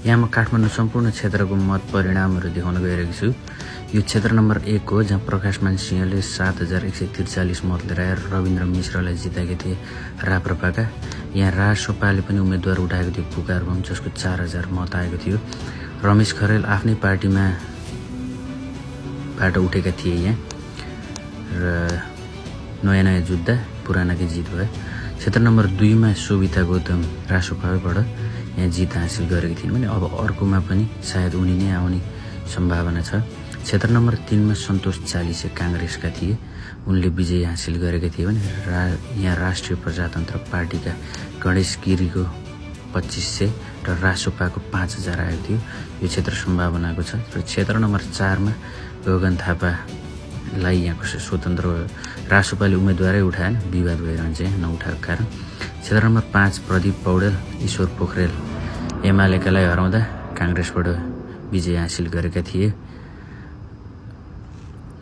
यहाँ म काठमाडौँ सम्पूर्ण क्षेत्रको मत परिणामहरू देखाउन गइरहेको छु। यो क्षेत्र नम्बर 1 हो, जहाँ प्रकाशमान सिंहले 7143 मत लिएर आएर रविन्द्र मिश्रलाई जिताएका थिए राप्रपाका। यहाँ रासोपाले पनि उम्मेदवार उठाएको थियो पुकार बम, जसको 4000 मत आएको थियो। रमेश खरेल आफ्नै पार्टीमा बाट उठेका थिए यहाँ, र नयाँ जुत्दा पुरानाकै जित भयो। क्षेत्र नम्बर 2 मा शोभिता गौतम रासोपाबाट यहाँ जित हासिल गरेकी थिइन् भने अब अर्कोमा पनि सायद उनी नै आउने सम्भावना छ। क्षेत्र नम्बर 3 मा सन्तोष चालिसे काङ्ग्रेसका थिए, उनले विजय हासिल गरेका थिए भने यहाँ राष्ट्रिय प्रजातन्त्र पार्टीका गणेश गिरीको 2500 र रासोपाको 5000 आएको थियो। यो क्षेत्र सम्भावनाको छ। र क्षेत्र नम्बर 4 मा गगन थापालाई यहाँ कसै स्वतन्त्र रासोपाले उम्मेदवारै उठाएन, विवाद भइरहन्छ यहाँ नउठाएको कारण। क्षेत्र नम्बर 5 प्रदीप पौडेल ईश्वर पोखरेल एमालेकालाई हराउँदा काङ्ग्रेसबाट विजय हासिल गरेका थिए।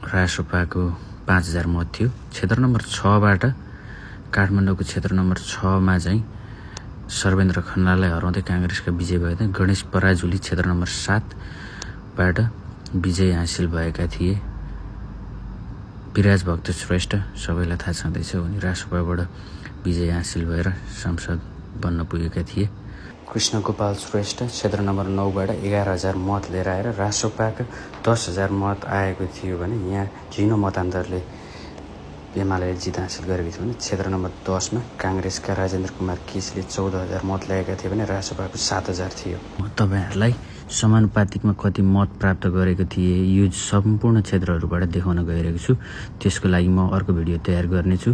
रासोपाको 5000 मत थियो। क्षेत्र नम्बर 6 बाट काठमाडौँको क्षेत्र नम्बर 6 मा चाहिँ सर्वेन्द्र खन्नाललाई हराउँदै काङ्ग्रेसका विजय भएका थिए। गणेश पराजुली क्षेत्र नम्बर 7 बाट विजय हासिल भएका थिए। विराज भक्त श्रेष्ठ सबैलाई थाहा छँदैछ, उनी रासोपाबाट विजय हासिल भएर सांसद बन्न पुगेका थिए। कृष्ण गोपाल श्रेष्ठ क्षेत्र नम्बर 9 बाट 11000 मत लिएर आएर रासोपाका 10000 मत आएको थियो भने यहाँ झिनो मतान्तरले एमाले जित हासिल गरेको थियो भने क्षेत्र नम्बर 10 मा काङ्ग्रेसका राजेन्द्र कुमार केसीले 14000 मत ल्याएका थिए भने रासोपाको 7000 थियो। तपाईहरुलाई समानुपातिकमा कति मत प्राप्त गरेको थिए यो सम्पूर्ण क्षेत्रहरूबाट देखाउन गइरहेको छु। त्यसको लागि म अर्को भिडियो तयार गर्नेछु।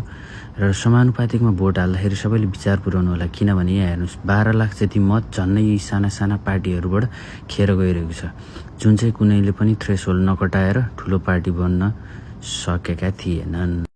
र समानुपातिकमा भोट हाल्दाखेरि सबैले विचार पुर्याउनु होला, किनभने यहाँ हेर्नुस् 12 लाख जति मत झन्नै यी साना साना पार्टीहरूबाट खेर गइरहेको छ, जुन चाहिँ कुनैले पनि थ्रेसहोल्ड नकटाएर ठुलो पार्टी बन्न सकेका थिएनन्।